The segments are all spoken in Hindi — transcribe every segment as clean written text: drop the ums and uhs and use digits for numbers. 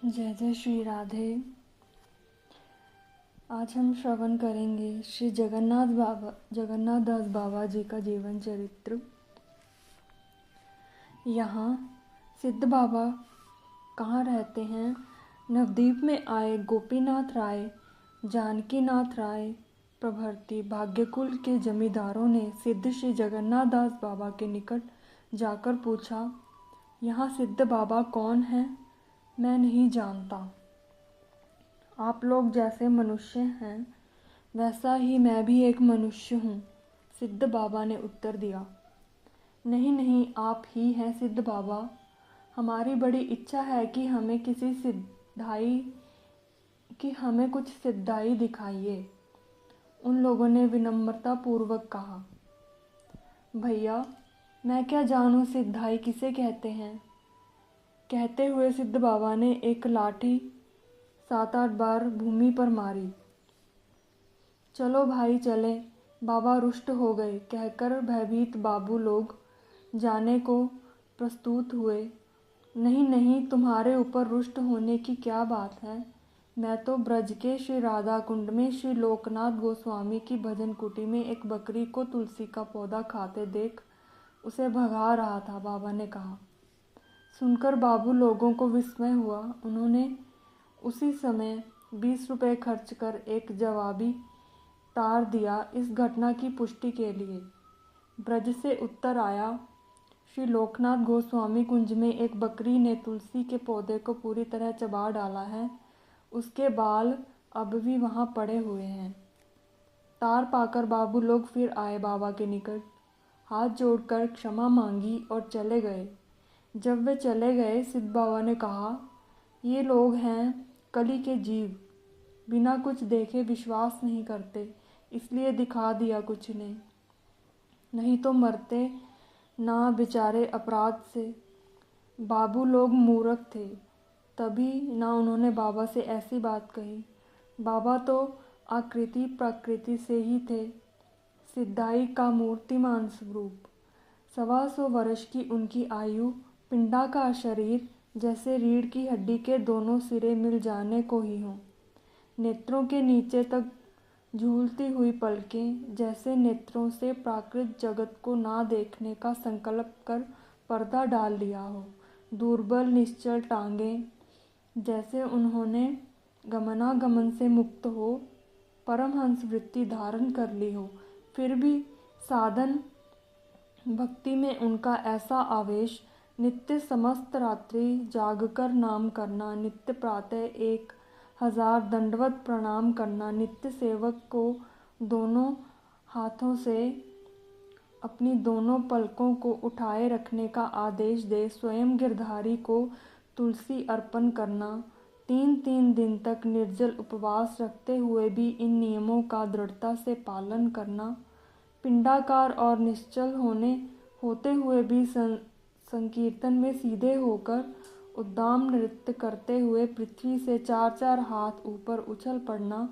जय जय श्री राधे। आज हम श्रवण करेंगे श्री जगन्नाथ दास बाबा जी का जीवन चरित्र। यहाँ सिद्ध बाबा कहाँ रहते हैं? नवद्वीप में आए गोपीनाथ राय, जानकीनाथ राय प्रभृति भाग्यकुल के जमींदारों ने सिद्ध श्री जगन्नाथ दास बाबा के निकट जाकर पूछा, यहाँ सिद्ध बाबा कौन हैं? मैं नहीं जानता। आप लोग जैसे मनुष्य हैं वैसा ही मैं भी एक मनुष्य हूँ, सिद्ध बाबा ने उत्तर दिया। नहीं नहीं, आप ही हैं सिद्ध बाबा। हमारी बड़ी इच्छा है कि हमें कुछ सिद्धाई दिखाइए। उन लोगों ने विनम्रता पूर्वक कहा। भैया, मैं क्या जानूं सिद्धाई किसे कहते हैं? कहते हुए सिद्ध बाबा ने एक लाठी 7-8 बार भूमि पर मारी। चलो भाई चले, बाबा रुष्ट हो गए, कहकर भयभीत बाबू लोग जाने को प्रस्तुत हुए। नहीं नहीं, तुम्हारे ऊपर रुष्ट होने की क्या बात है? मैं तो ब्रज के श्री राधा कुंड में श्री लोकनाथ गोस्वामी की भजन कुटी में एक बकरी को तुलसी का पौधा खाते देख उसे भगा रहा था, बाबा ने कहा। सुनकर बाबू लोगों को विस्मय हुआ। उन्होंने उसी समय 20 रुपये खर्च कर एक जवाबी तार दिया इस घटना की पुष्टि के लिए। ब्रज से उत्तर आया, श्री लोकनाथ गोस्वामी कुंज में एक बकरी ने तुलसी के पौधे को पूरी तरह चबा डाला है। उसके बाल अब भी वहाँ पड़े हुए हैं। तार पाकर बाबू लोग फिर आए बाबा के निकट, हाथ जोड़कर क्षमा मांगी और चले गए। जब वे चले गए, सिद्ध बाबा ने कहा, ये लोग हैं कली के जीव, बिना कुछ देखे विश्वास नहीं करते, इसलिए दिखा दिया कुछ ने, नहीं तो मरते ना बेचारे अपराध से। बाबू लोग मूर्ख थे, तभी ना उन्होंने बाबा से ऐसी बात कही। बाबा तो आकृति प्रकृति से ही थे, सिद्धाई का मूर्तिमान स्वरूप। 125 वर्ष की उनकी आयु, पिंडाकार शरीर, जैसे रीढ़ की हड्डी के दोनों सिरे मिल जाने को ही हों। नेत्रों के नीचे तक झूलती हुई पलकें, जैसे नेत्रों से प्राकृत जगत को ना देखने का संकल्प कर पर्दा डाल लिया हो। दुर्बल निश्चल टांगें, जैसे उन्होंने गमनागमन से मुक्त हो परमहंस वृत्ति धारण कर ली हो। फिर भी साधन भक्ति में उनका ऐसा आवेश, नित्य समस्त रात्रि जागकर नाम करना, नित्य प्रातः 1000 दंडवत प्रणाम करना, नित्य सेवक को दोनों हाथों से अपनी दोनों पलकों को उठाए रखने का आदेश दे स्वयं गिरधारी को तुलसी अर्पण करना, 3-3 दिन तक निर्जल उपवास रखते हुए भी इन नियमों का दृढ़ता से पालन करना, पिंडाकार और निश्चल होते हुए भी संकीर्तन में सीधे होकर उद्दाम नृत्य करते हुए पृथ्वी से 4-4 हाथ ऊपर उछल पड़ना,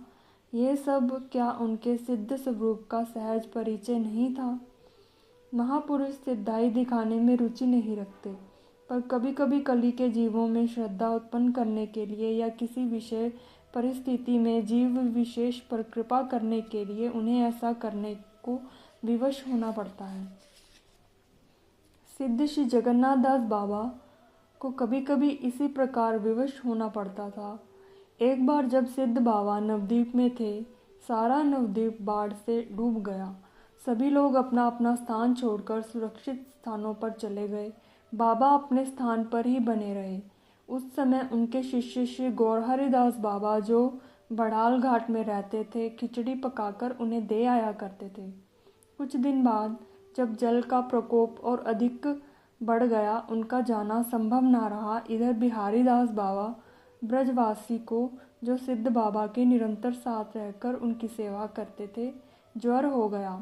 ये सब क्या उनके सिद्ध स्वरूप का सहज परिचय नहीं था? महापुरुष सिद्धाई दिखाने में रुचि नहीं रखते, पर कभी कभी कली के जीवों में श्रद्धा उत्पन्न करने के लिए या किसी विषय परिस्थिति में जीव विशेष पर कृपा करने के लिए उन्हें ऐसा करने को विवश होना पड़ता है। सिद्ध श्री जगन्नाथ दास बाबा को कभी कभी इसी प्रकार विवश होना पड़ता था। एक बार जब सिद्ध बाबा नवद्वीप में थे, सारा नवद्वीप बाढ़ से डूब गया। सभी लोग अपना अपना स्थान छोड़कर सुरक्षित स्थानों पर चले गए। बाबा अपने स्थान पर ही बने रहे। उस समय उनके शिष्य श्री गौरहरिदास बाबा, जो बड़ाल घाट में रहते थे, खिचड़ी पकाकर उन्हें दे आया करते थे। कुछ दिन बाद जब जल का प्रकोप और अधिक बढ़ गया, उनका जाना संभव ना रहा। इधर बिहारीदास बाबा ब्रजवासी को, जो सिद्ध बाबा के निरंतर साथ रहकर उनकी सेवा करते थे, ज्वर हो गया।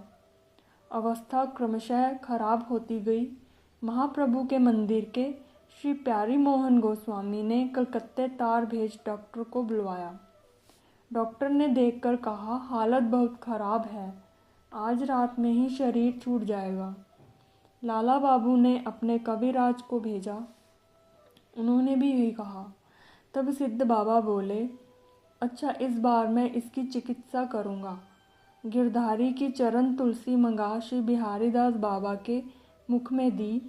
अवस्था क्रमशः खराब होती गई। महाप्रभु के मंदिर के श्री प्यारी मोहन गोस्वामी ने कलकत्ते तार भेज डॉक्टर को बुलवाया। डॉक्टर ने देखकर कहा, हालत बहुत खराब है, आज रात में ही शरीर छूट जाएगा। लाला बाबू ने अपने कविराज को भेजा, उन्होंने भी यही कहा। तब सिद्ध बाबा बोले, अच्छा, इस बार मैं इसकी चिकित्सा करूँगा। गिरधारी की चरण तुलसी मंगा श्री बिहारी दास बाबा के मुख में दी।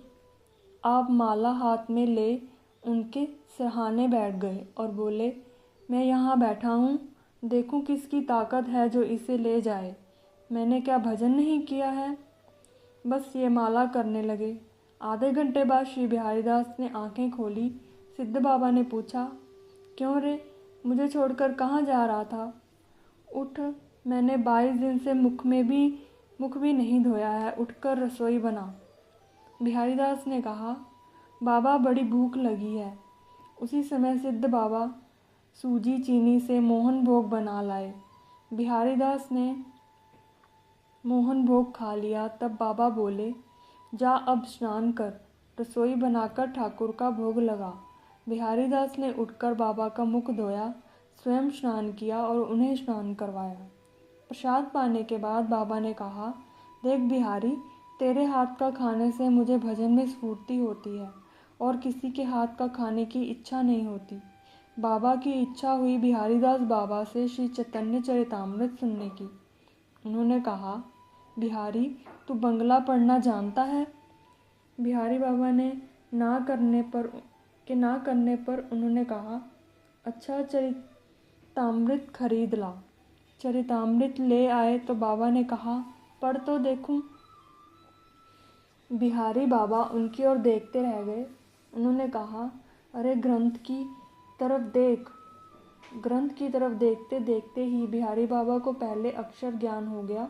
आप माला हाथ में ले उनके सिरहाने बैठ गए और बोले, मैं यहाँ बैठा हूँ, देखूँ किसकी ताकत है जो इसे ले जाए। मैंने क्या भजन नहीं किया है? बस ये माला करने लगे। आधे घंटे बाद श्री बिहारी दास ने आंखें खोली। सिद्ध बाबा ने पूछा, क्यों रे, मुझे छोड़कर कहाँ जा रहा था? उठ, मैंने 22 दिन से मुख भी नहीं धोया है, उठकर रसोई बना। बिहारी दास ने कहा, बाबा बड़ी भूख लगी है। उसी समय सिद्ध बाबा सूजी चीनी से मोहन भोग बना लाए। बिहारी दास ने मोहन भोग खा लिया। तब बाबा बोले, जा अब स्नान कर, रसोई बनाकर ठाकुर का भोग लगा। बिहारी दास ने उठकर बाबा का मुख धोया, स्वयं स्नान किया और उन्हें स्नान करवाया। प्रसाद पाने के बाद बाबा ने कहा, देख बिहारी, तेरे हाथ का खाने से मुझे भजन में स्फूर्ति होती है और किसी के हाथ का खाने की इच्छा नहीं होती। बाबा की इच्छा हुई बिहारी दास बाबा से श्री चैतन्य चरितामृत सुनने की। उन्होंने कहा, बिहारी, तू बंगला पढ़ना जानता है? बिहारी बाबा ने ना करने पर उन्होंने कहा, अच्छा, चरितामृत खरीद ला। चरितामृत ले आए तो बाबा ने कहा, पढ़ तो देखूं। बिहारी बाबा उनकी ओर देखते रह गए। उन्होंने कहा, अरे ग्रंथ की तरफ देख। ग्रंथ की तरफ देखते देखते ही बिहारी बाबा को पहले अक्षर ज्ञान हो गया,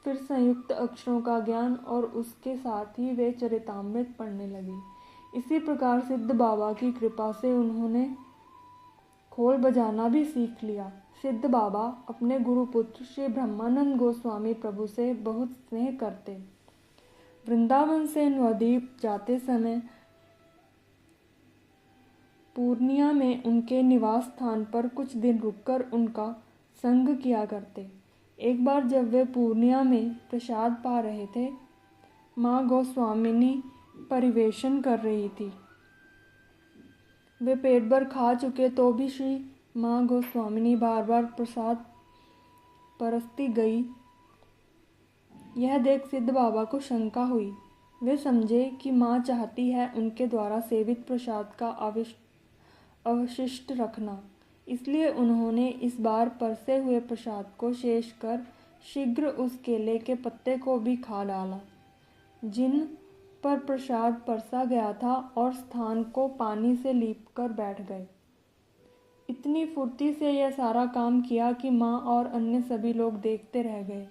फिर संयुक्त अक्षरों का ज्ञान और उसके साथ ही वे चरितामृत पढ़ने लगे। इसी प्रकार सिद्ध बाबा की कृपा से उन्होंने खोल बजाना भी सीख लिया। सिद्ध बाबा अपने गुरुपुत्र श्री ब्रह्मानंद गोस्वामी प्रभु से बहुत स्नेह करते। वृंदावन से नवद्वीप जाते समय पूर्णिया में उनके निवास स्थान पर कुछ दिन रुककर उनका संग किया करते। एक बार जब वे पूर्णिया में प्रसाद पा रहे थे, माँ गोस्वामिनी परिवेशन कर रही थी। वे पेट भर खा चुके तो भी श्री माँ गोस्वामिनी बार बार प्रसाद परसती गई। यह देख सिद्ध बाबा को शंका हुई। वे समझे कि माँ चाहती है उनके द्वारा सेवित प्रसाद का अवशिष्ट रखना, इसलिए उन्होंने इस बार परसे हुए प्रसाद को शेष कर शीघ्र उस केले के पत्ते को भी खा डाला जिन पर प्रसाद परसा गया था और स्थान को पानी से लीपकर बैठ गए। इतनी फुर्ती से यह सारा काम किया कि माँ और अन्य सभी लोग देखते रह गए।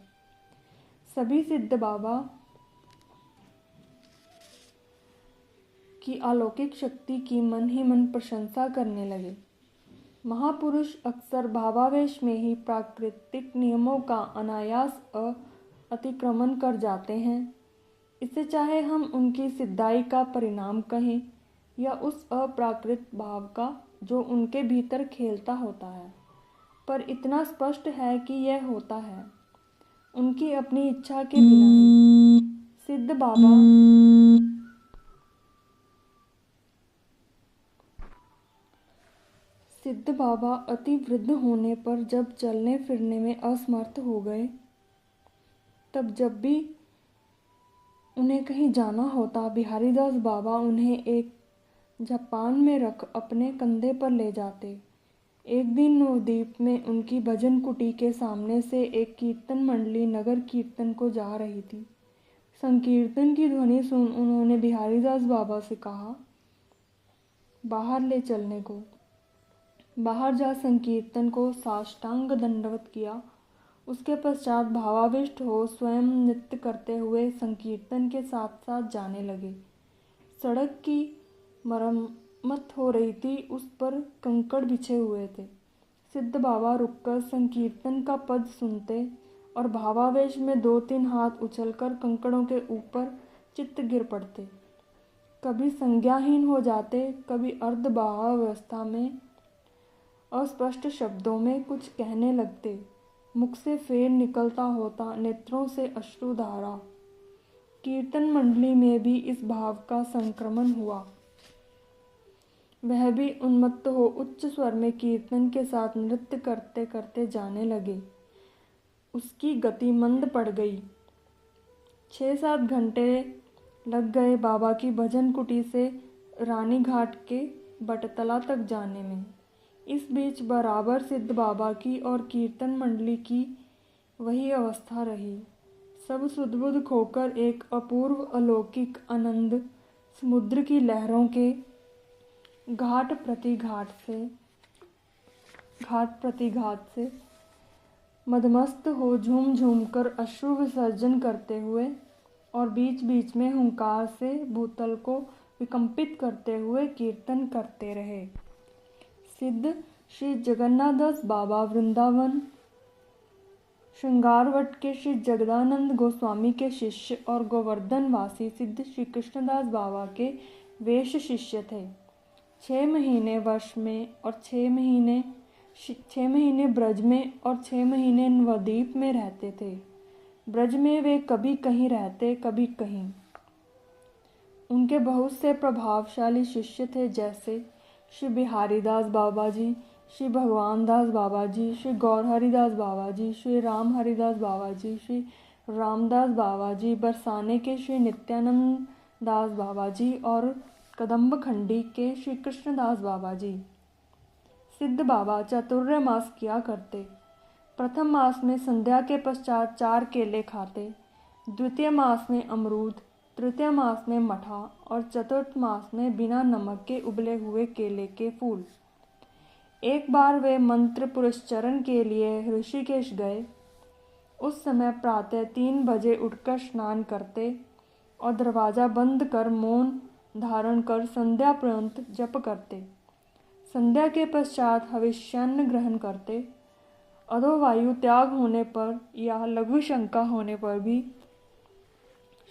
सभी सिद्ध बाबा की अलौकिक शक्ति की मन ही मन प्रशंसा करने लगे। महापुरुष अक्सर भावावेश में ही प्राकृतिक नियमों का अनायास अतिक्रमण कर जाते हैं। इसे चाहे हम उनकी सिद्धाई का परिणाम कहें या उस अप्राकृत भाव का जो उनके भीतर खेलता होता है, पर इतना स्पष्ट है कि यह होता है उनकी अपनी इच्छा के बिना ही। सिद्ध बाबा अति वृद्ध होने पर जब चलने फिरने में असमर्थ हो गए, तब जब भी उन्हें कहीं जाना होता, बिहारी दास बाबा उन्हें एक जापान में रख अपने कंधे पर ले जाते। एक दिन नवद्वीप में उनकी भजन कुटी के सामने से एक कीर्तन मंडली नगर कीर्तन को जा रही थी। संकीर्तन की ध्वनि सुन उन्होंने बिहारी दास बाबा से कहा, बाहर ले चलने को। बाहर जा संकीर्तन को साष्टांग दंडवत किया। उसके पश्चात भावाविष्ट हो स्वयं नृत्य करते हुए संकीर्तन के साथ साथ जाने लगे। सड़क की मरम्मत हो रही थी, उस पर कंकड़ बिछे हुए थे। सिद्ध बाबा रुककर संकीर्तन का पद सुनते और भावावेश में 2-3 हाथ उछलकर कंकड़ों के ऊपर चित्त गिर पड़ते। कभी संज्ञाहीन हो जाते, कभी अर्धभावावस्था में अस्पष्ट शब्दों में कुछ कहने लगते। मुख से फेर निकलता होता, नेत्रों से अश्रुधारा। कीर्तन मंडली में भी इस भाव का संक्रमण हुआ। वह भी उन्मत्त हो उच्च स्वर में कीर्तन के साथ नृत्य करते करते जाने लगे। उसकी गति मंद पड़ गई। 6-7 घंटे लग गए बाबा की भजन कुटी से रानी घाट के बटतला तक जाने में। इस बीच बराबर सिद्ध बाबा की और कीर्तन मंडली की वही अवस्था रही। सब सुध-बुध खोकर एक अपूर्व अलौकिक आनंद समुद्र की लहरों के घाट प्रति घाट से मदमस्त हो झूम झूम कर अश्रु विसर्जन करते हुए और बीच बीच में हुंकार से भूतल को विकंपित करते हुए कीर्तन करते रहे। सिद्ध श्री जगन्नाथ दास बाबा वृंदावन श्रृंगारवट के श्री जगदानंद गोस्वामी के शिष्य और गोवर्धन वासी सिद्ध श्री कृष्णदास बाबा के वेश शिष्य थे। 6 महीने वर्ष में और 6 महीने ब्रज में और 6 महीने नवद्वीप में रहते थे। ब्रज में वे कभी कहीं रहते, कभी कहीं। उनके बहुत से प्रभावशाली शिष्य थे, जैसे श्री बिहारी दास बाबा जी, श्री भगवान दास बाबा जी, श्री गौर हरिदास बाबा जी, श्री राम हरिदास बाबा जी, श्री रामदास बाबा जी, बरसाने के श्री नित्यानंद दास बाबा जी और कदम्ब खंडी के श्री कृष्णदास बाबा जी। सिद्ध बाबा चातुर्य मास किया करते। प्रथम मास में संध्या के पश्चात 4 केले खाते, द्वितीय मास में अमरूद, तृतीय मास में मठा और चतुर्थ मास में बिना नमक के उबले हुए केले के फूल। एक बार वे मंत्र पुरस्चरण के लिए ऋषिकेश गए। उस समय प्रातः 3 बजे उठकर स्नान करते और दरवाजा बंद कर मौन धारण कर संध्या पर्यंत जप करते। संध्या के पश्चात हविष्यान्न ग्रहण करते। अधोवायु त्याग होने पर या लघु शंका होने पर भी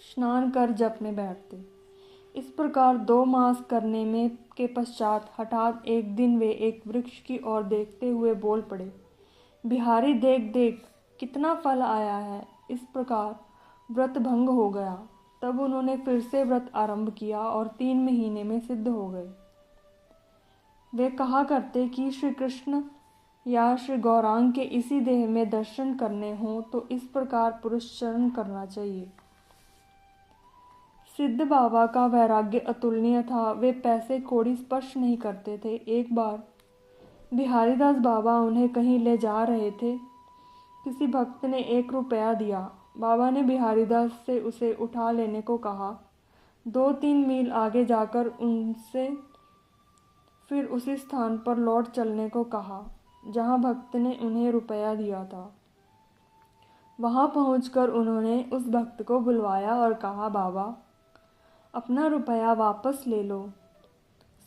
स्नान कर जप में बैठते। इस प्रकार 2 मास करने में के पश्चात हठात एक दिन वे एक वृक्ष की ओर देखते हुए बोल पड़े, बिहारी देख देख कितना फल आया है। इस प्रकार व्रत भंग हो गया। तब उन्होंने फिर से व्रत आरंभ किया और 3 महीने में सिद्ध हो गए। वे कहा करते कि श्री कृष्ण या श्री गौरांग के इसी देह में दर्शन करने हो तो इस प्रकार पुरस्चरण करना चाहिए। सिद्ध बाबा का वैराग्य अतुलनीय था। वे पैसे कौड़ी स्पर्श नहीं करते थे। एक बार बिहारीदास बाबा उन्हें कहीं ले जा रहे थे। किसी भक्त ने 1 रुपया दिया। बाबा ने बिहारीदास से उसे उठा लेने को कहा। 2-3 मील आगे जाकर उनसे फिर उसी स्थान पर लौट चलने को कहा जहाँ भक्त ने उन्हें रुपया दिया था। वहाँ पहुँचकर उन्होंने उस भक्त को बुलवाया और कहा, बाबा अपना रुपया वापस ले लो।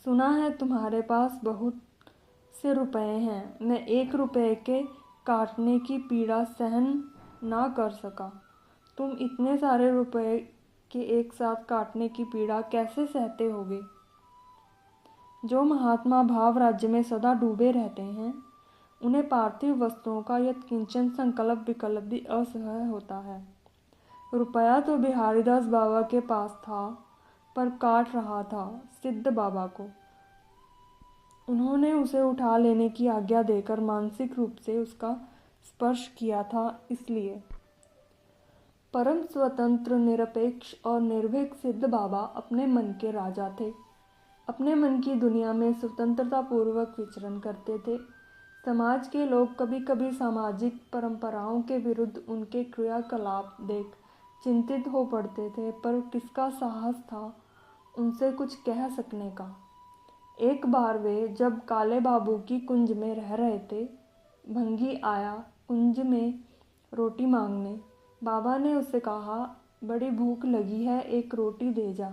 सुना है तुम्हारे पास बहुत से रुपए हैं। मैं 1 रुपये के काटने की पीड़ा सहन ना कर सका। तुम इतने सारे रुपए के एक साथ काटने की पीड़ा कैसे सहते होगे? जो महात्मा भाव राज्य में सदा डूबे रहते हैं, उन्हें पार्थिव वस्तुओं का यत्किंचन संकल्प विकल्प भी असह्य होता है। रुपया तो बिहारीदास बाबा के पास था, पर काट रहा था सिद्ध बाबा को। उन्होंने उसे उठा लेने की आज्ञा देकर मानसिक रूप से उसका स्पर्श किया था। इसलिए परम स्वतंत्र, निरपेक्ष और निर्भीक सिद्ध बाबा अपने मन के राजा थे। अपने मन की दुनिया में स्वतंत्रता पूर्वक विचरण करते थे। समाज के लोग कभी कभी सामाजिक परंपराओं के विरुद्ध उनके क्रियाकलाप देख चिंतित हो पड़ते थे, पर किसका साहस था उनसे कुछ कह सकने का। एक बार वे जब काले बाबू की कुंज में रह रहे थे, भंगी आया कुंज में रोटी मांगने। बाबा ने उससे कहा, बड़ी भूख लगी है, एक रोटी दे जा।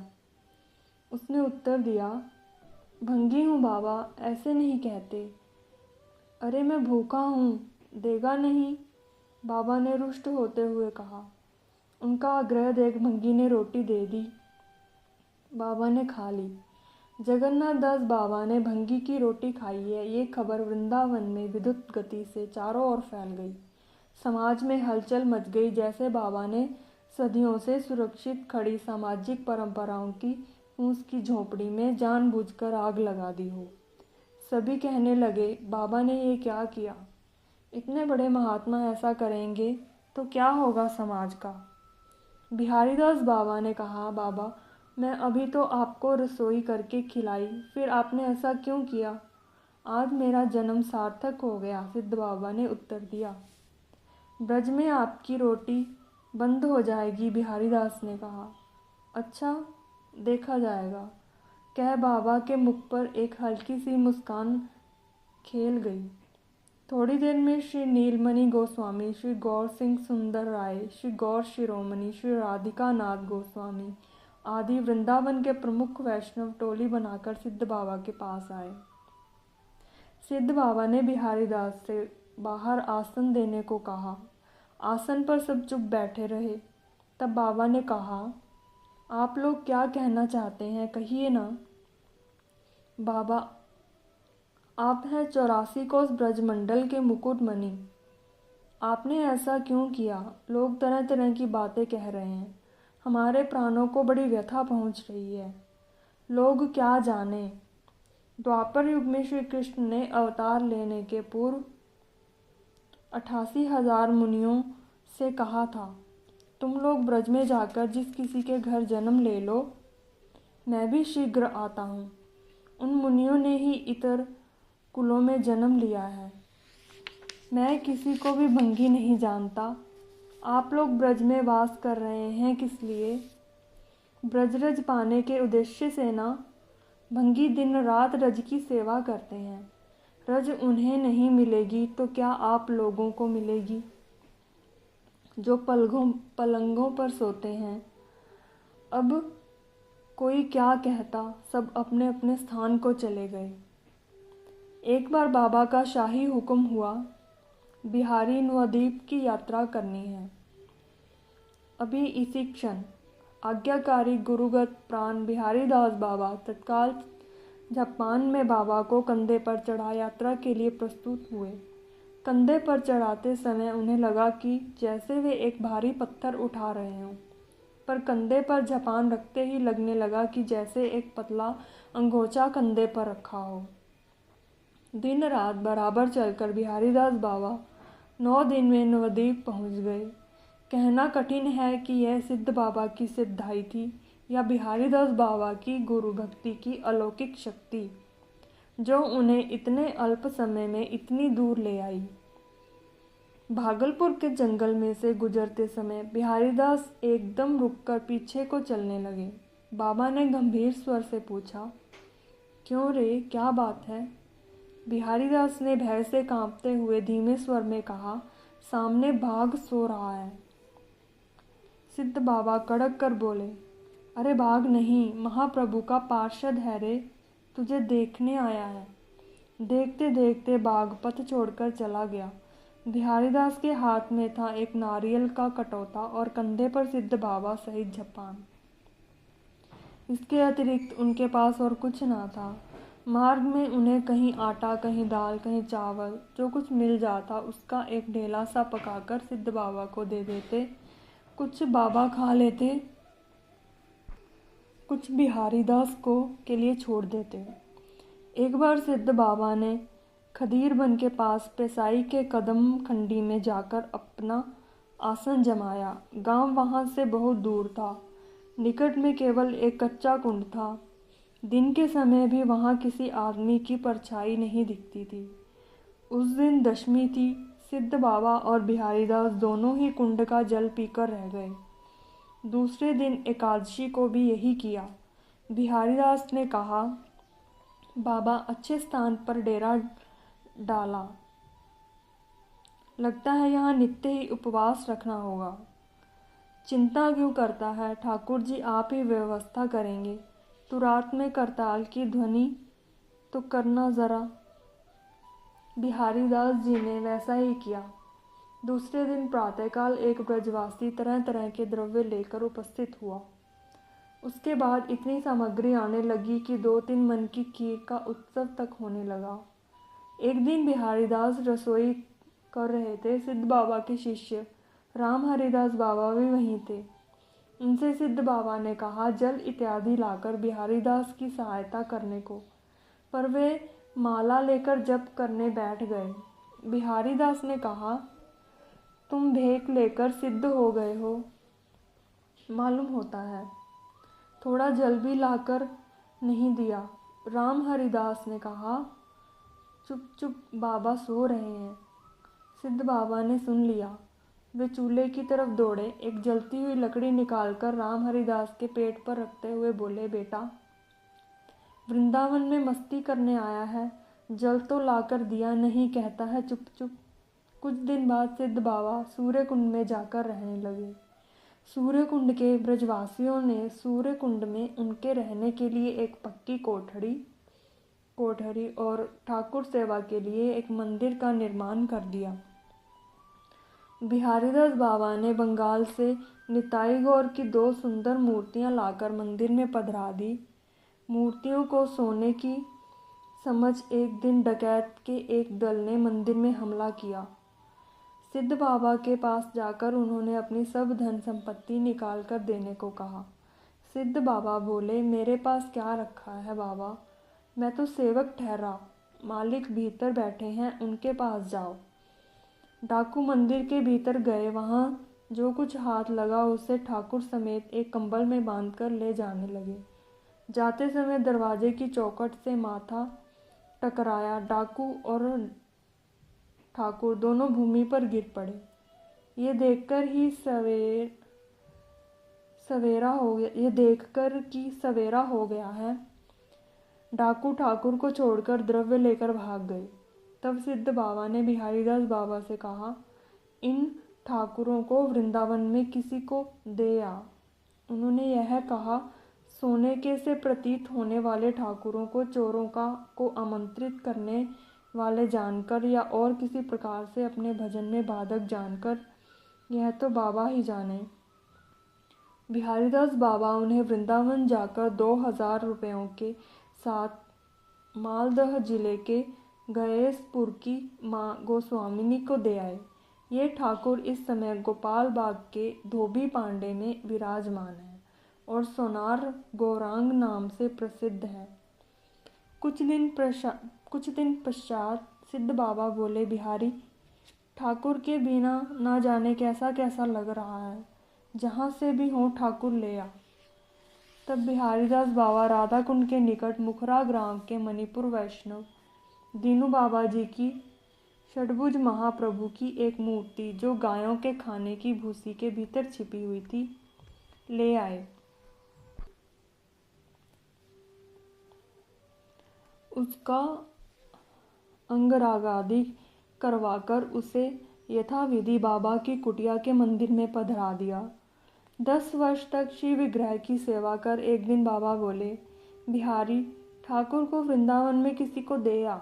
उसने उत्तर दिया, भंगी हूँ बाबा, ऐसे नहीं कहते। अरे मैं भूखा हूँ, देगा नहीं? बाबा ने रुष्ट होते हुए कहा। उनका आग्रह देख भंगी ने रोटी दे दी। बाबा ने खा ली। जगन्नाथ दास बाबा ने भंगी की रोटी खाई है, ये खबर वृंदावन में विद्युत गति से चारों ओर फैल गई। समाज में हलचल मच गई, जैसे बाबा ने सदियों से सुरक्षित खड़ी सामाजिक परंपराओं की फूस की झोपड़ी में जानबूझकर आग लगा दी हो। सभी कहने लगे, बाबा ने ये क्या किया? इतने बड़े महात्मा ऐसा करेंगे तो क्या होगा समाज का? बिहारीदास बाबा ने कहा, बाबा, मैं अभी तो आपको रसोई करके खिलाई, फिर आपने ऐसा क्यों किया? आज मेरा जन्म सार्थक हो गया, सिद्ध बाबा ने उत्तर दिया। ब्रज में आपकी रोटी बंद हो जाएगी, बिहारीदास ने कहा। अच्छा, देखा जाएगा, कह बाबा के मुख पर एक हल्की सी मुस्कान खेल गई। थोड़ी देर में श्री नीलमणि गोस्वामी, श्री गौर सिंह सुंदर राय, श्री गौर शिरोमणि, श्री राधिका नाथ गोस्वामी आदि वृंदावन के प्रमुख वैष्णव टोली बनाकर सिद्ध बाबा के पास आए। सिद्ध बाबा ने बिहारीदास से बाहर आसन देने को कहा। आसन पर सब चुप बैठे रहे। तब बाबा ने कहा, आप लोग क्या कहना चाहते हैं, कहिए ना। बाबा, आप हैं 84 कोस ब्रजमंडल के मुकुटमणि। आपने ऐसा क्यों किया? लोग तरह तरह की बातें कह रहे हैं। हमारे प्राणों को बड़ी व्यथा पहुंच रही है। लोग क्या जाने। द्वापर युग में श्री कृष्ण ने अवतार लेने के पूर्व 88,000 मुनियों से कहा था, तुम लोग ब्रज में जाकर जिस किसी के घर जन्म ले लो, मैं भी शीघ्र आता हूँ। उन मुनियों ने ही इतर कुलों में जन्म लिया है। मैं किसी को भी भंगी नहीं जानता। आप लोग ब्रज में वास कर रहे हैं किस लिए? ब्रजरज पाने के उद्देश्य से ना। भंगी दिन रात रज की सेवा करते हैं। रज उन्हें नहीं मिलेगी तो क्या आप लोगों को मिलेगी, जो पलंगों पर सोते हैं। अब कोई क्या कहता, सब अपने अपने स्थान को चले गए। एक बार बाबा का शाही हुक्म हुआ, बिहारी नवद्वीप की यात्रा करनी है। अभी इसी क्षण आज्ञाकारी गुरुगत प्राण बिहारीदास बाबा तत्काल जापान में बाबा को कंधे पर चढ़ा यात्रा के लिए प्रस्तुत हुए। कंधे पर चढ़ाते समय उन्हें लगा कि जैसे वे एक भारी पत्थर उठा रहे हों, पर कंधे पर झपान रखते ही लगने लगा कि जैसे एक पतला अंगोछा कंधे पर रखा हो। दिन रात बराबर चलकर बिहारीदास बाबा 9 दिन में नवद्वीप पहुंच गए। कहना कठिन है कि यह सिद्ध बाबा की सिद्धाई थी या बिहारीदास बाबा की गुरु भक्ति की अलौकिक शक्ति, जो उन्हें इतने अल्प समय में इतनी दूर ले आई। भागलपुर के जंगल में से गुजरते समय बिहारीदास एकदम रुककर पीछे को चलने लगे। बाबा ने गंभीर स्वर से पूछा, क्यों रे, क्या बात है? बिहारीदास ने भय से कांपते हुए धीमे स्वर में कहा, सामने बाघ सो रहा है। सिद्ध बाबा कड़क कर बोले, अरे बाघ नहीं, महाप्रभु का पार्षद है रे, तुझे देखने आया है। देखते देखते बाघ पथ छोड़कर चला गया। बिहारीदास के हाथ में था एक नारियल का कटोता और कंधे पर सिद्ध बाबा सहित झपान। इसके अतिरिक्त उनके पास और कुछ ना था। मार्ग में उन्हें कहीं आटा, कहीं दाल, कहीं चावल, जो कुछ मिल जाता उसका एक ढेला सा पकाकर सिद्ध बाबा को दे देते। कुछ बाबा खा लेते, कुछ बिहारीदास को के लिए छोड़ देते। एक बार सिद्ध बाबा ने खदीरबन के पास पेसाई के कदम खंडी में जाकर अपना आसन जमाया। गांव वहां से बहुत दूर था। निकट में केवल एक कच्चा कुंड था। दिन के समय भी वहां किसी आदमी की परछाई नहीं दिखती थी। उस दिन दशमी थी। सिद्ध बाबा और बिहारीदास दोनों ही कुंड का जल पीकर रह गए। दूसरे दिन एकादशी को भी यही किया। बिहारीदास ने कहा, बाबा, अच्छे स्थान पर डेरा डाला, लगता है यहाँ नित्य ही उपवास रखना होगा। चिंता क्यों करता है, ठाकुर जी आप ही व्यवस्था करेंगे। तू रात में करताल की ध्वनि तो करना जरा। बिहारीदास जी ने वैसा ही किया। दूसरे दिन प्रातःकाल एक ब्रजवासी तरह तरह के द्रव्य लेकर उपस्थित हुआ। उसके बाद इतनी सामग्री आने लगी कि 2-3 मन की खीर का उत्सव तक होने लगा। एक दिन बिहारीदास रसोई कर रहे थे। सिद्ध बाबा के शिष्य राम हरिदास बाबा भी वहीं थे। उनसे सिद्ध बाबा ने कहा जल इत्यादि लाकर बिहारी दास की सहायता करने को, पर वे माला लेकर जप करने बैठ गए। बिहारी दास ने कहा, तुम भेंट लेकर सिद्ध हो गए हो मालूम होता है, थोड़ा जल भी लाकर नहीं दिया। राम हरिदास ने कहा, चुप चुप, बाबा सो रहे हैं। सिद्ध बाबा ने सुन लिया। वे चूल्हे की तरफ दौड़े, एक जलती हुई लकड़ी निकालकर राम हरिदास के पेट पर रखते हुए बोले, बेटा, वृंदावन में मस्ती करने आया है, जल तो लाकर दिया नहीं, कहता है चुप चुप। कुछ दिन बाद सिद्ध बाबा सूर्य कुंड में जाकर रहने लगे। सूर्य कुंड के ब्रजवासियों ने सूर्य कुंड में उनके रहने के लिए एक पक्की कोठरी और ठाकुर सेवा के लिए एक मंदिर का निर्माण कर दिया। बिहारीदास बाबा ने बंगाल से निताई गौर की 2 सुंदर मूर्तियां लाकर मंदिर में पधरा दी। मूर्तियों को सोने की समझ एक दिन डकैत के एक दल ने मंदिर में हमला किया। सिद्ध बाबा के पास जाकर उन्होंने अपनी सब धन संपत्ति निकाल कर देने को कहा। सिद्ध बाबा बोले, मेरे पास क्या रखा है बाबा, मैं तो सेवक ठहरा, मालिक भीतर बैठे हैं, उनके पास जाओ। डाकू मंदिर के भीतर गए, वहाँ जो कुछ हाथ लगा उसे ठाकुर समेत एक कंबल में बांधकर ले जाने लगे। जाते समय दरवाजे की चौखट से माथा टकराया। डाकू और ठाकुर दोनों भूमि पर गिर पड़े। ये देखकर कि सवेरा हो गया है, डाकू ठाकुर को छोड़कर द्रव्य लेकर भाग गए। तब सिद्ध बाबा ने बिहारीदास बाबा से कहा, इन ठाकुरों को वृंदावन में किसी को दे आ। उन्होंने यह कहा, सोने के से प्रतीत होने वाले ठाकुरों को चोरों को आमंत्रित करने वाले जानकर या और किसी प्रकार से अपने भजन में बाधक जानकर, यह तो बाबा ही जाने। बिहारीदास बाबा उन्हें वृंदावन जाकर 2000 रुपयों के साथ मालदह जिले के गयेशपुर की माँ गोस्वामिनी को दे आए। ये ठाकुर इस समय गोपाल बाग के धोबी पांडे में विराजमान है और सोनार गौरांग नाम से प्रसिद्ध है। कुछ दिन पश्चात सिद्ध बाबा बोले, बिहारी, ठाकुर के बिना ना जाने कैसा कैसा लग रहा है, जहाँ से भी हो ठाकुर ले आ। तब बिहारीदास बाबा राधा कुंड के निकट मुखरा ग्राम के मणिपुर वैष्णव दीनू बाबा जी की षडभुज महाप्रभु की एक मूर्ति, जो गायों के खाने की भूसी के भीतर छिपी हुई थी, ले आए। उसका अंगरागादि करवाकर उसे यथाविधि बाबा की कुटिया के मंदिर में पधरा दिया। 10 वर्ष तक श्री विग्रह की सेवा कर एक दिन बाबा बोले, बिहारी, ठाकुर को वृंदावन में किसी को दे आ।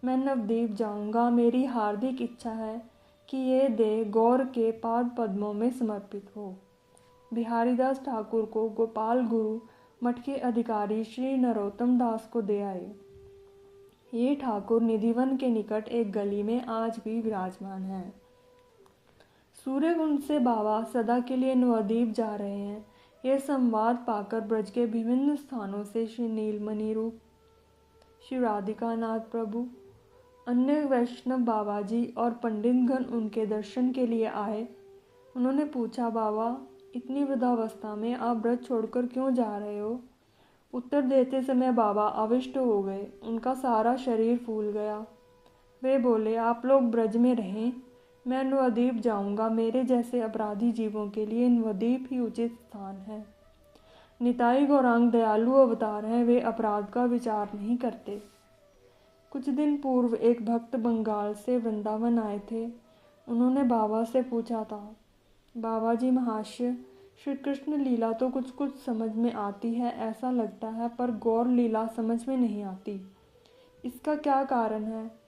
मैं नवद्वीप जाऊंगा। मेरी हार्दिक इच्छा है कि ये देह गौर के पाद पद्मों में समर्पित हो। बिहारीदास ठाकुर को गोपाल गुरु मठ के अधिकारी श्री नरोत्तम दास को दे आए। ये ठाकुर निधिवन के निकट एक गली में आज भी विराजमान है। सूर्यकुंड से बाबा सदा के लिए नवद्वीप जा रहे हैं। यह संवाद पाकर ब्रज के विभिन्न स्थानों से श्री नीलमणि रूप, श्री राधिकानाथ प्रभु, अन्य वैष्णव बाबा जी और पंडितगण उनके दर्शन के लिए आए। उन्होंने पूछा, बाबा, इतनी वृद्धावस्था में आप ब्रज छोड़कर क्यों जा रहे हो? उत्तर देते समय बाबा अविष्ट हो गए। उनका सारा शरीर फूल गया। वे बोले, आप लोग ब्रज में रहें, मैं नवद्वीप जाऊंगा। मेरे जैसे अपराधी जीवों के लिए नवद्वीप ही उचित स्थान है। निताई गौरांग दयालु अवतार हैं, वे अपराध का विचार नहीं करते। कुछ दिन पूर्व एक भक्त बंगाल से वृंदावन आए थे। उन्होंने बाबा से पूछा था, बाबा जी महाशय, श्री कृष्ण लीला तो कुछ कुछ समझ में आती है ऐसा लगता है, पर गौर लीला समझ में नहीं आती, इसका क्या कारण है?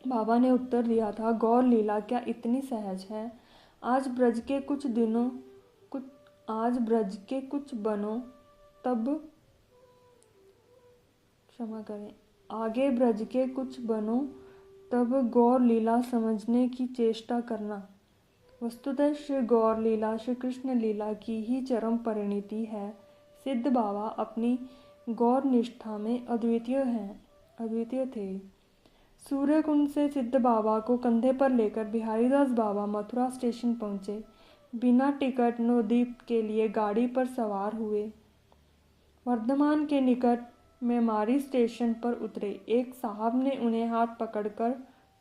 बाबा ने उत्तर दिया था, गौर लीला क्या इतनी सहज है? आज ब्रज के कुछ आगे ब्रज के कुछ बनो तब गौर लीला समझने की चेष्टा करना। वस्तुतः श्री गौर लीला श्री कृष्ण लीला की ही चरम परिणति है। सिद्ध बाबा अपनी गौर निष्ठा में अद्वितीय थे। सूर्यकुंड से सिद्ध बाबा को कंधे पर लेकर बिहारीदास बाबा मथुरा स्टेशन पहुंचे। बिना टिकट नवद्वीप के लिए गाड़ी पर सवार हुए। वर्धमान के निकट मेमारी स्टेशन पर उतरे। एक साहब ने उन्हें हाथ पकड़कर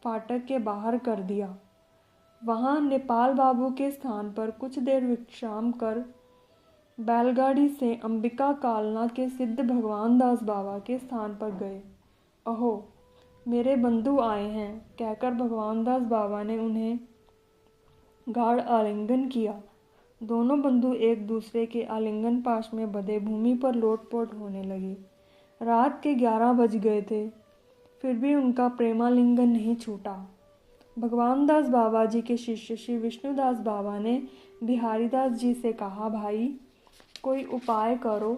फाटक के बाहर कर दिया। वहां नेपाल बाबू के स्थान पर कुछ देर विश्राम कर बैलगाड़ी से अंबिका कालना के सिद्ध भगवान दास बाबा के स्थान पर गए। अहो, मेरे बंधु आए हैं, कहकर भगवान दास बाबा ने उन्हें गाढ़ आलिंगन किया। दोनों बंधु एक दूसरे के आलिंगन पाश में बंधे भूमि पर लोटपोट होने लगे। रात के 11 बज गए थे, फिर भी उनका प्रेमालिंगन नहीं छूटा। भगवान दास बाबा जी के शिष्य श्री विष्णुदास बाबा ने बिहारीदास जी से कहा, भाई कोई उपाय करो।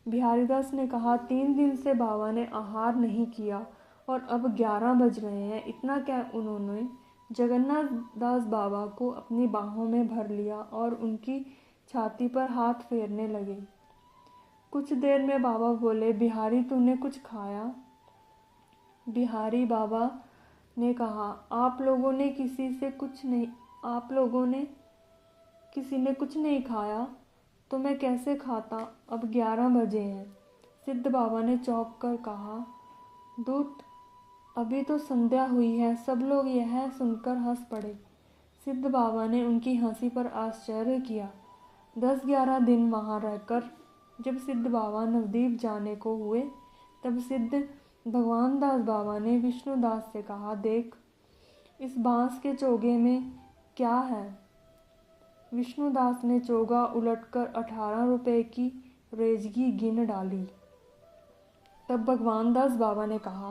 बिहारीदास ने कहा, 3 दिन से बाबा ने आहार नहीं किया और अब 11 बज रहे हैं। इतना क्या उन्होंने जगन्नाथ दास बाबा को अपनी बाहों में भर लिया और उनकी छाती पर हाथ फेरने लगे। कुछ देर में बाबा बोले, बिहारी तूने कुछ खाया? बिहारी बाबा ने कहा, आप लोगों ने किसी ने कुछ नहीं खाया तो मैं कैसे खाता? अब 11 बजे हैं। सिद्ध बाबा ने चौंक कर कहा, दूत, अभी तो संध्या हुई है। सब लोग यह सुनकर हंस पड़े। सिद्ध बाबा ने उनकी हंसी पर आश्चर्य किया। 10-11 दिन वहाँ रहकर जब सिद्ध बाबा नवद्वीप जाने को हुए, तब सिद्ध भगवान दास बाबा ने विष्णुदास से कहा, देख इस बांस के चोगे में क्या है? विष्णुदास ने चोगा उलटकर 18 रुपए की रेजगी गिन डाली। तब भगवान दास बाबा ने कहा,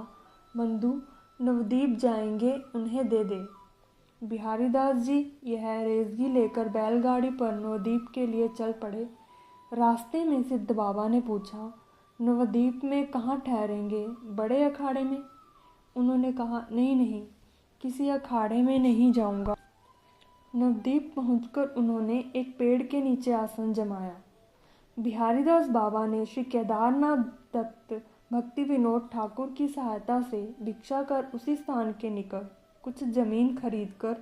बंधु नवद्वीप जाएंगे, उन्हें दे दे। बिहारीदास जी यह रेजगी लेकर बैलगाड़ी पर नवद्वीप के लिए चल पड़े। रास्ते में सिद्ध बाबा ने पूछा, नवद्वीप में कहाँ ठहरेंगे? बड़े अखाड़े में? उन्होंने कहा, नहीं, किसी अखाड़े में नहीं जाऊंगा। नवद्वीप पहुंचकर उन्होंने एक पेड़ के नीचे आसन जमाया। बिहारीदास बाबा ने श्री केदारनाथ दत्त भक्ति विनोद ठाकुर की सहायता से भिक्षा कर उसी स्थान के निकट कुछ जमीन खरीदकर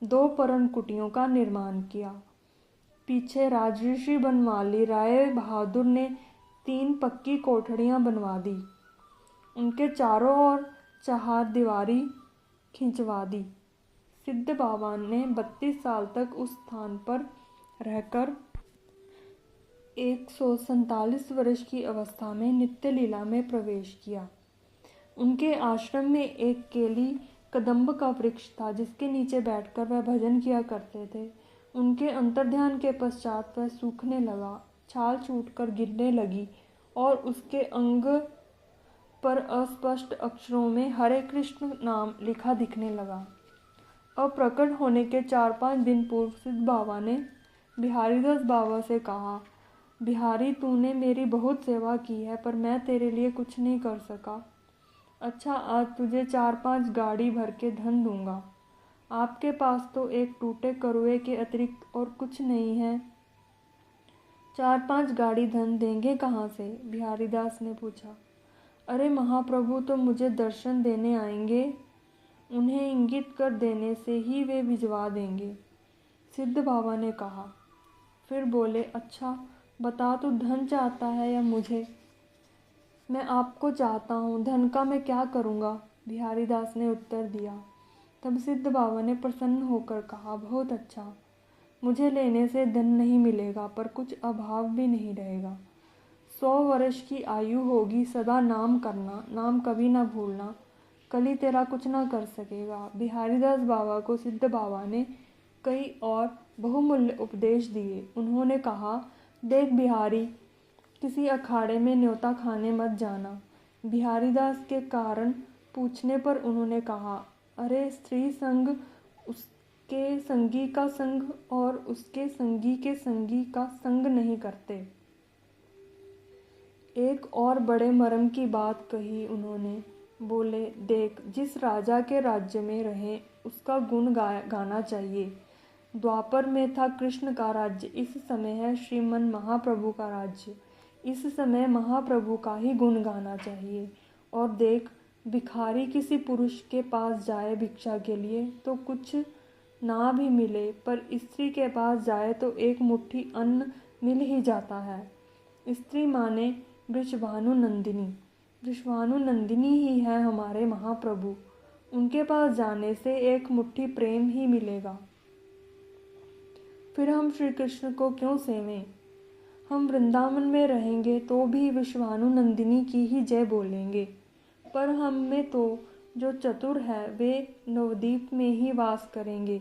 2 परण कुटियों का निर्माण किया। पीछे राजऋषि बनमाली राय बहादुर ने 3 पक्की कोठड़ियां बनवा दी। उनके चारों ओर चहारदीवारी खिंचवा दी। सिद्ध बाबा ने 32 साल तक उस स्थान पर रहकर 147 वर्ष की अवस्था में नित्य लीला में प्रवेश किया। उनके आश्रम में एक केली कदम्ब का वृक्ष था, जिसके नीचे बैठकर वह भजन किया करते थे। उनके अंतर्ध्यान के पश्चात वह सूखने लगा, छाल छूटकर गिरने लगी और उसके अंग पर अस्पष्ट अक्षरों में हरे कृष्ण नाम लिखा दिखने लगा। अब प्रकट होने के 4-5 दिन पूर्व सिद्ध बाबा ने बिहारीदास बाबा से कहा, बिहारी तूने मेरी बहुत सेवा की है, पर मैं तेरे लिए कुछ नहीं कर सका। अच्छा, आज तुझे 4-5 गाड़ी भर के धन दूंगा। आपके पास तो एक टूटे करुए के अतिरिक्त और कुछ नहीं है। 4-5 गाड़ी धन देंगे कहाँ से? बिहारीदास ने पूछा। अरे महाप्रभु तो मुझे दर्शन देने आएंगे, उन्हें इंगित कर देने से ही वे भिजवा देंगे, सिद्ध बाबा ने कहा। फिर बोले, अच्छा बता, तू धन चाहता है या मुझे? मैं आपको चाहता हूँ, धन का मैं क्या करूँगा? बिहारीदास ने उत्तर दिया। तब सिद्ध बाबा ने प्रसन्न होकर कहा, बहुत अच्छा, मुझे लेने से धन नहीं मिलेगा, पर कुछ अभाव भी नहीं रहेगा। 100 वर्ष की आयु होगी, सदा नाम करना, नाम कभी ना भूलना, कली तेरा कुछ ना कर सकेगा। बिहारीदास बाबा को सिद्ध बाबा ने कई और बहुमूल्य उपदेश दिए। उन्होंने कहा, देख बिहारी, किसी अखाड़े में न्योता खाने मत जाना। बिहारीदास के कारण पूछने पर उन्होंने कहा, अरे स्त्री संग उसके संगी का संग और उसके संगी के संगी का संग नहीं करते। एक और बड़े मर्म की बात कही उन्होंने। बोले, देख, जिस राजा के राज्य में रहे उसका गुण गाना चाहिए। द्वापर में था कृष्ण का राज्य, इस समय है श्रीमन महाप्रभु का राज्य। इस समय महाप्रभु का ही गुण गाना चाहिए। और देख, भिखारी किसी पुरुष के पास जाए भिक्षा के लिए तो कुछ ना भी मिले, पर स्त्री के पास जाए तो एक मुट्ठी अन्न मिल ही जाता है। स्त्री माने वृषभानु नंदिनी। वृषभानु नंदिनी ही है हमारे महाप्रभु। उनके पास जाने से एक मुट्ठी प्रेम ही मिलेगा। फिर हम श्री कृष्ण को क्यों सेवें? हम वृंदावन में रहेंगे तो भी वृषभानु नंदिनी की ही जय बोलेंगे, पर हम में तो जो चतुर है वे नवद्वीप में ही वास करेंगे,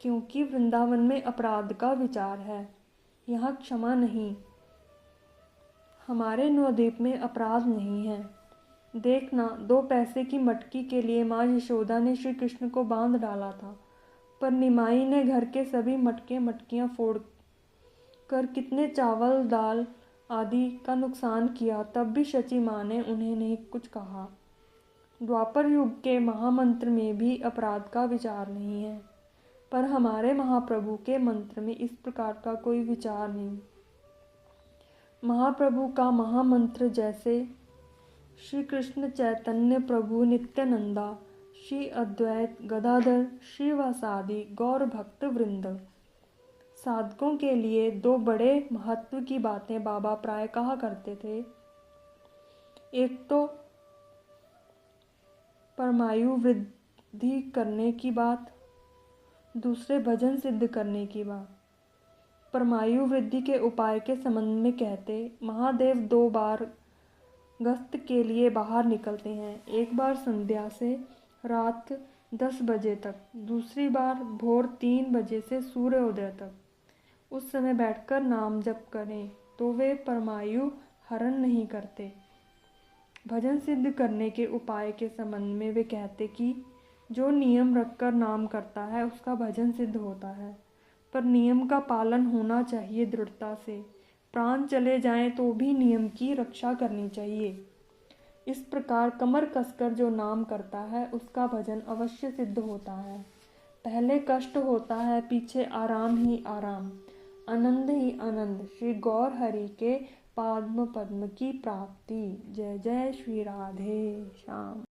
क्योंकि वृंदावन में अपराध का विचार है, यहाँ क्षमा नहीं। हमारे नवद्वीप में अपराध नहीं है। देखना, 2 पैसे की मटकी के लिए माँ यशोदा ने श्री कृष्ण को बांध डाला था, पर निमाई ने घर के सभी मटकियां फोड़ कर कितने चावल दाल आदि का नुकसान किया, तब भी शची माँ ने उन्हें नहीं कुछ कहा। द्वापर युग के महामंत्र में भी अपराध का विचार नहीं है, पर हमारे महाप्रभु के मंत्र में इस प्रकार का कोई विचार नहीं। महाप्रभु का महामंत्र जैसे श्री कृष्ण चैतन्य प्रभु नित्यानंदा, श्री अद्वैत गदाधर श्रीवासादि गौर भक्त वृंद। साधकों के लिए 2 बड़े महत्व की बातें बाबा प्राय कहा करते थे। एक तो परमायु वृद्धि करने की बात, दूसरे भजन सिद्ध करने की बात। परमायु वृद्धि के उपाय के संबंध में कहते, महादेव 2 बार गस्त के लिए बाहर निकलते हैं। एक बार संध्या से रात 10 बजे तक, दूसरी बार भोर 3 बजे से सूर्योदय तक। उस समय बैठकर नाम जप करें तो वे परमायु हरण नहीं करते। भजन सिद्ध करने के उपाय के संबंध में वे कहते कि जो नियम रखकर नाम करता है उसका भजन सिद्ध होता है, पर नियम का पालन होना चाहिए दृढ़ता से। प्राण चले जाएं तो भी नियम की रक्षा करनी चाहिए। इस प्रकार कमर कसकर जो नाम करता है उसका भजन अवश्य सिद्ध होता है। पहले कष्ट होता है, पीछे आराम ही आराम, आनंद ही आनंद। श्री गौर हरि के पाद्म पद्म की प्राप्ति। जय जय श्री राधे श्याम।